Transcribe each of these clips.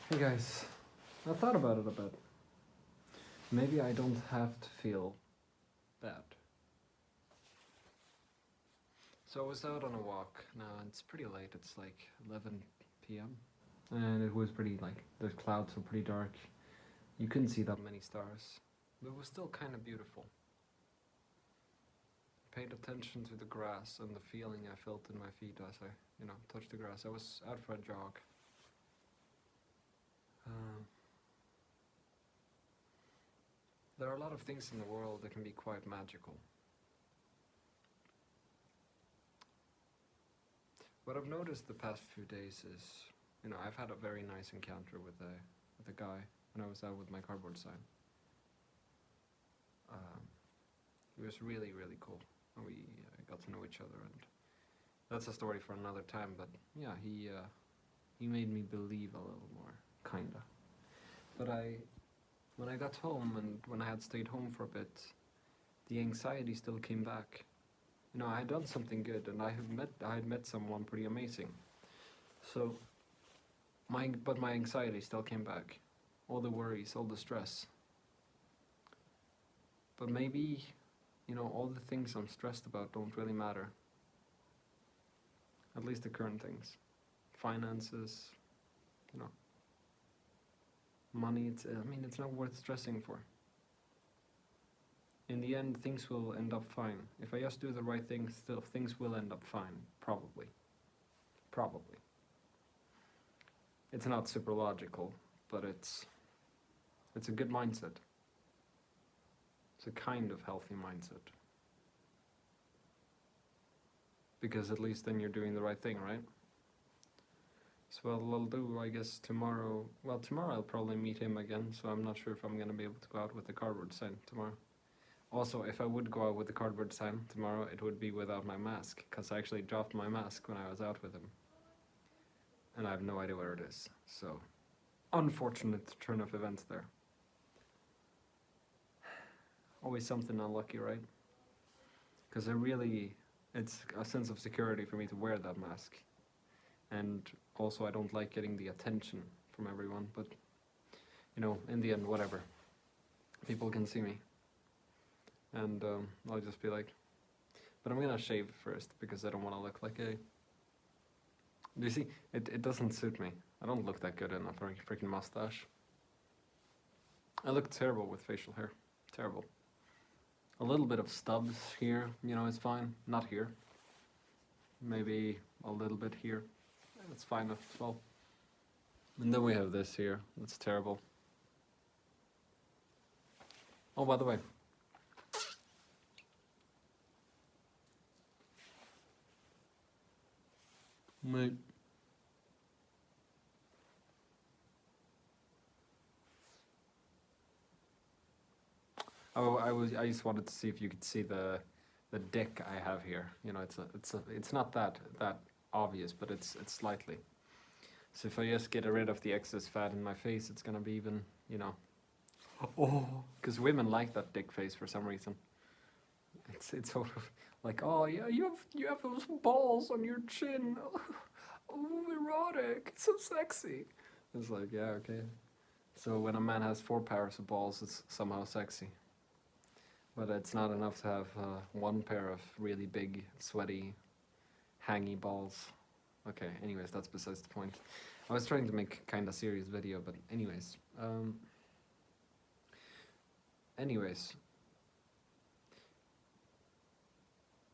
Hey guys, I thought about it a bit. Maybe I don't have to feel bad. So I was out on a walk. Now it's pretty late, it's like 11 p.m. And it was pretty like, the clouds were pretty dark. You couldn't see that many stars. But it was still kind of beautiful. Paid attention to the grass and the feeling I felt in my feet as I, touched the grass. I was out for a jog. There are a lot of things in the world that can be quite magical. What I've noticed the past few days is, I've had a very nice encounter with a guy when I was out with my cardboard sign. He was really, really cool. And we got to know each other, and that's a story for another time. But yeah, he made me believe a little more, kinda. But when I got home and when I had stayed home for a bit, the anxiety still came back. I had done something good, and I had met someone pretty amazing. So, but my anxiety still came back. All the worries, all the stress. But maybe, all the things I'm stressed about don't really matter. At least the current things. Finances, money, it's not worth stressing for. In the end, things will end up fine. If I just do the right things, still things will end up fine. Probably. Probably. It's not super logical, but it's a good mindset. It's a kind of healthy mindset. Because at least then you're doing the right thing, right? So what I'll do, I guess, tomorrow... Well, tomorrow I'll probably meet him again, so I'm not sure if I'm going to be able to go out with the cardboard sign tomorrow. Also, if I would go out with the cardboard sign tomorrow, it would be without my mask, because I actually dropped my mask when I was out with him. And I have no idea where it is, so... Unfortunate turn of events there. Always something unlucky, right? Because it's a sense of security for me to wear that mask. And also I don't like getting the attention from everyone, but, in the end, whatever. People can see me. And I'll just be like... But I'm gonna shave first, because I don't want to look like a... Do you see? It doesn't suit me. I don't look that good in a freaking mustache. I look terrible with facial hair. Terrible. A little bit of stubs here, is fine. Not here. Maybe a little bit here. That's fine as well. And then we have this here. That's terrible. Oh, by the way. Mate. Oh, I just wanted to see if you could see the dick I have here. It's not that obvious, but it's slightly. So if I just get rid of the excess fat in my face, it's gonna be even, Oh, because women like that dick face for some reason. It's sort of like, oh yeah, you have those balls on your chin. Oh, erotic. It's so sexy. It's like, yeah, okay. So when a man has 4 pairs of balls, it's somehow sexy. But it's not enough to have 1 pair of really big, sweaty, hangy balls. Okay, anyways, that's besides the point. I was trying to make kind of serious video, but anyways.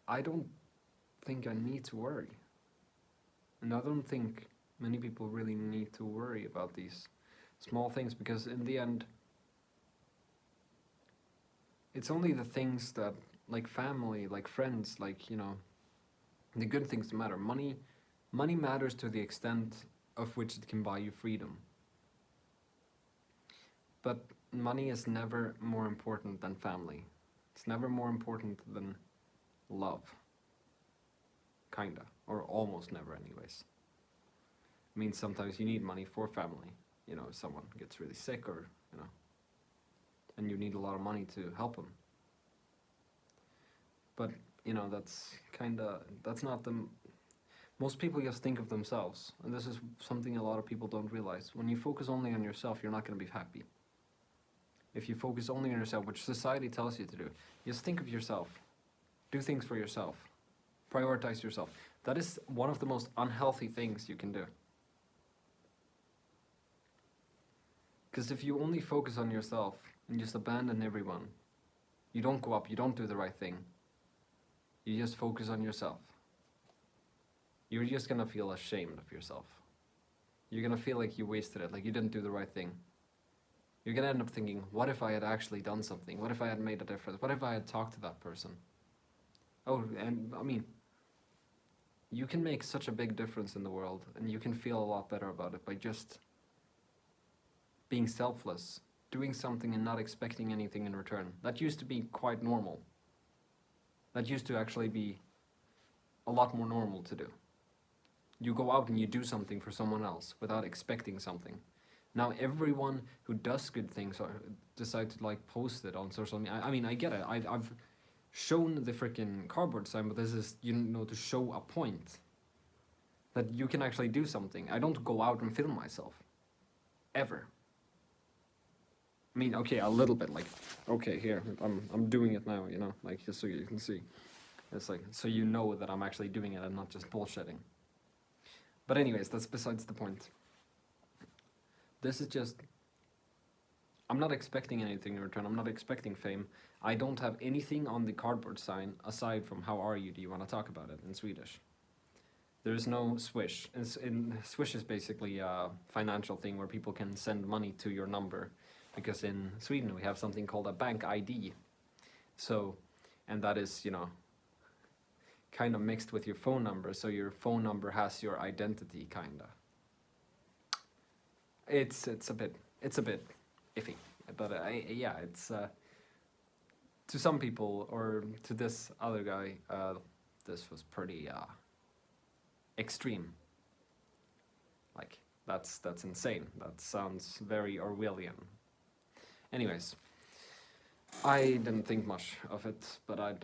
I don't think I need to worry. And I don't think many people really need to worry about these small things, because in the end, it's only the things that, like family, like friends, like, the good things that matter. Money matters to the extent of which it can buy you freedom. But money is never more important than family. It's never more important than love. Kinda. Or almost never anyways. It means sometimes you need money for family. If someone gets really sick or, and you need a lot of money to help them. But, that's not the... Most people just think of themselves, and this is something a lot of people don't realize. When you focus only on yourself, you're not going to be happy. If you focus only on yourself, which society tells you to do, just think of yourself. Do things for yourself. Prioritize yourself. That is one of the most unhealthy things you can do. Because if you only focus on yourself and just abandon everyone, you don't go up, you don't do the right thing. You just focus on yourself. You're just gonna feel ashamed of yourself. You're gonna feel like you wasted it, like you didn't do the right thing. You're gonna end up thinking, what if I had actually done something? What if I had made a difference? What if I had talked to that person? Oh, and I mean, you can make such a big difference in the world, and you can feel a lot better about it by just being selfless, doing something and not expecting anything in return. That used to be quite normal. That used to actually be a lot more normal to do. You go out and you do something for someone else without expecting something. Now everyone who does good things decide to like post it on social media. I mean, I get it. I've shown the freaking cardboard sign, but this is, you know, to show a point that you can actually do something. I don't go out and film myself, ever. I mean, okay, a little bit, like, okay, here, I'm doing it now, you know, like, just so you can see. It's like, so you know that I'm actually doing it and not just bullshitting. But anyways, that's besides the point. This is just, I'm not expecting anything in return. I'm not expecting fame. I don't have anything on the cardboard sign aside from how are you, do you want to talk about it in Swedish. There's no Swish. Swish is basically a financial thing where people can send money to your number, because in Sweden we have something called a bank ID. So, and that is, you know, kind of mixed with your phone number, so your phone number has your identity, kinda. It's a bit iffy, but yeah, it's to some people, or to this other guy, this was pretty extreme. Like, that's insane. That sounds very Orwellian. Anyways, I didn't think much of it, but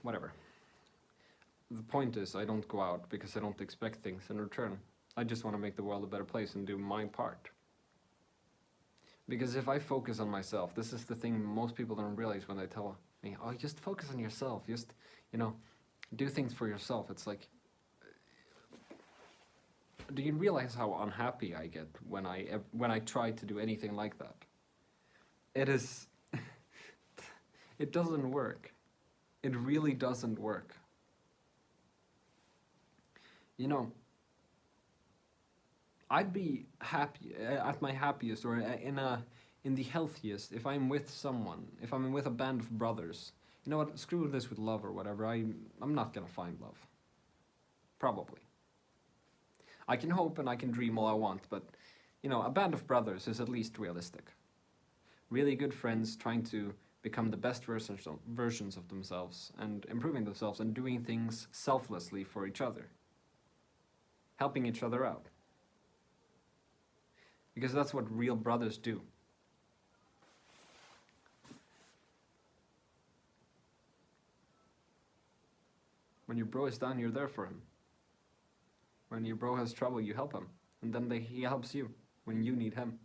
whatever. The point is, I don't go out because I don't expect things in return. I just want to make the world a better place and do my part. Because if I focus on myself, this is the thing most people don't realize when they tell me, oh, just focus on yourself, just, you know, do things for yourself. It's like, do you realize how unhappy I get when I try to do anything like that? It is, it doesn't work. It really doesn't work. You know, I'd be happy at my happiest, or in the healthiest, if I'm with someone, if I'm with a band of brothers. You know what? Screw this with love or whatever. I'm not gonna find love. Probably. I can hope and I can dream all I want, but you know, a band of brothers is at least realistic. Really good friends trying to become the best versions of themselves and improving themselves and doing things selflessly for each other. Helping each other out. Because that's what real brothers do. When your bro is down, you're there for him. When your bro has trouble, you help him. And then he helps you when you need him.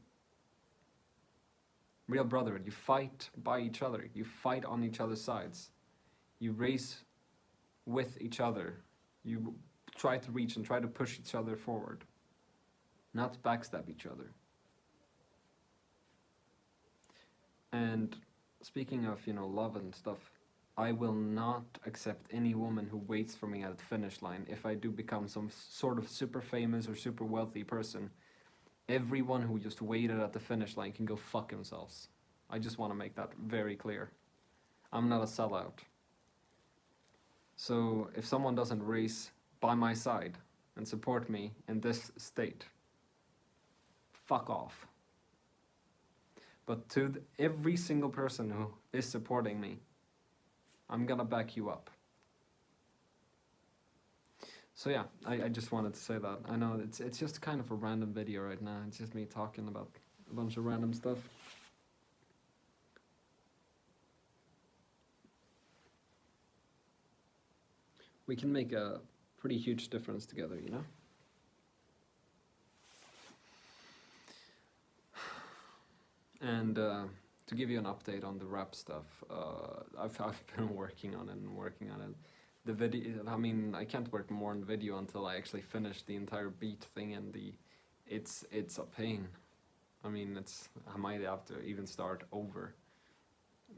Real brotherhood, you fight by each other. You fight on each other's sides. You race with each other. You try to reach and try to push each other forward. Not backstab each other. And speaking of, you know, love and stuff, I will not accept any woman who waits for me at the finish line if I do become some sort of super famous or super wealthy person. Everyone who just waited at the finish line can go fuck themselves. I just want to make that very clear. I'm not a sellout. So if someone doesn't race by my side and support me in this state, fuck off. But to every single person who is supporting me, I'm gonna back you up. So yeah, I just wanted to say that. I know it's just kind of a random video right now. It's just me talking about a bunch of random stuff. We can make a pretty huge difference together, you know? And to give you an update on the rap stuff, I've been working on it and working on it. The video, I mean, I can't work more on video until I actually finish the entire beat thing, and it's a pain. I mean, I might have to even start over,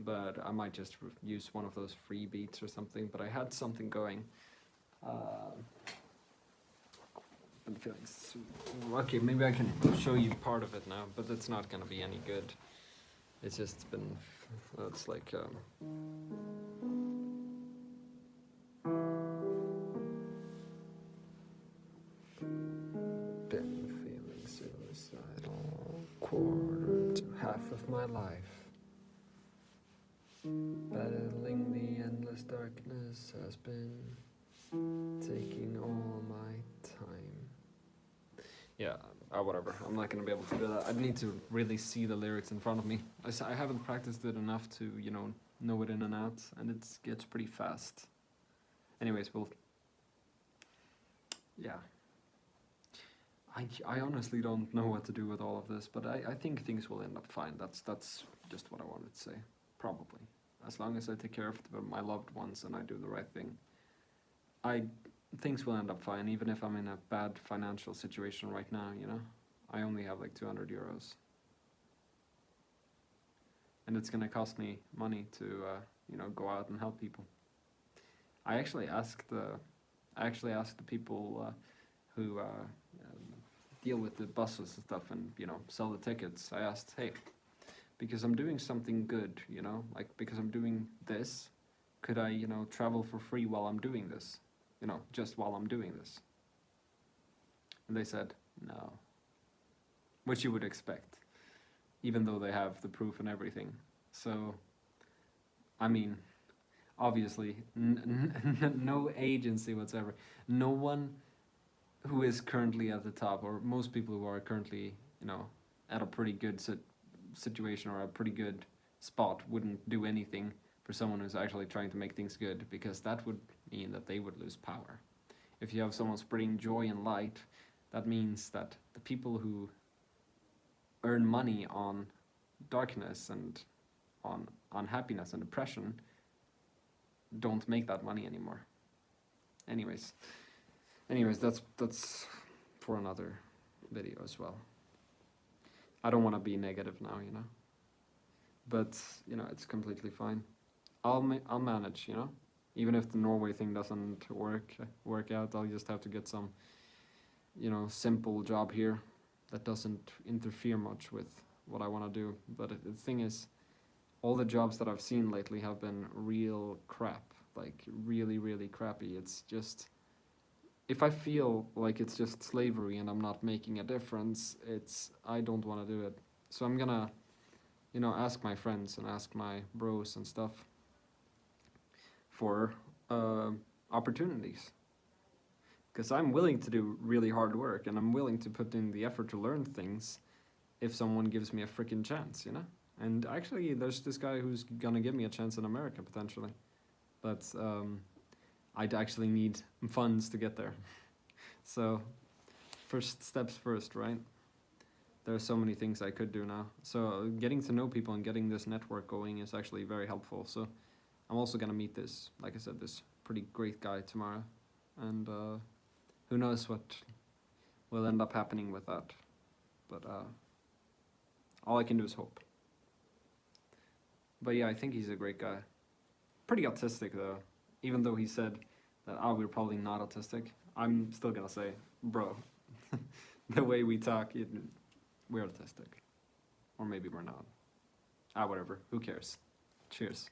but I might just use one of those free beats or something. But I had something going. I'm feeling okay. Maybe I can show you part of it now, but it's not gonna be any good. It's just been. It's like. Been feeling suicidal quarter to half of my life. Battling the endless darkness has been taking all my time. Yeah, whatever. I'm not gonna be able to do that. I need to really see the lyrics in front of me. I haven't practiced it enough to, know it in and out, and it gets pretty fast. Anyways, yeah. I honestly don't know what to do with all of this, but I think things will end up fine. That's just what I wanted to say. Probably. As long as I take care of my loved ones and I do the right thing, things will end up fine, even if I'm in a bad financial situation right now, I only have like 200 euros. And it's gonna cost me money to, go out and help people. I actually asked the people who deal with the buses and stuff and, sell the tickets. I asked, hey, because I'm doing something good, because I'm doing this, could I, travel for free while I'm doing this? Just while I'm doing this. And they said, no. Which you would expect, even though they have the proof and everything. So, I mean, obviously, no agency whatsoever. No one who is currently at the top, or most people who are currently, at a pretty good situation or a pretty good spot wouldn't do anything for someone who's actually trying to make things good, because that would mean that they would lose power. If you have someone spreading joy and light, that means that the people who earn money on darkness and on unhappiness and depression don't make that money anymore. Anyways, that's for another video as well. I don't want to be negative now, but it's completely fine. I'll manage, even if the Norway thing doesn't work out. I'll just have to get some simple job here that doesn't interfere much with what I want to do. But the thing is, all the jobs that I've seen lately have been real crap, like really, really crappy. It's just, if I feel like it's just slavery and I'm not making a difference, I don't want to do it. So I'm gonna, ask my friends and ask my bros and stuff for opportunities. Because I'm willing to do really hard work, and I'm willing to put in the effort to learn things if someone gives me a freaking chance, And actually, there's this guy who's gonna give me a chance in America, potentially. But I'd actually need funds to get there. So, first steps first, right? There are so many things I could do now. So, getting to know people and getting this network going is actually very helpful. So, I'm also gonna meet this, like I said, this pretty great guy tomorrow. And who knows what will end up happening with that. But all I can do is hope. But yeah, I think he's a great guy. Pretty autistic though. Even though he said that, we're probably not autistic, I'm still gonna say, bro, the way we talk, we're autistic. Or maybe we're not. Whatever, who cares? Cheers.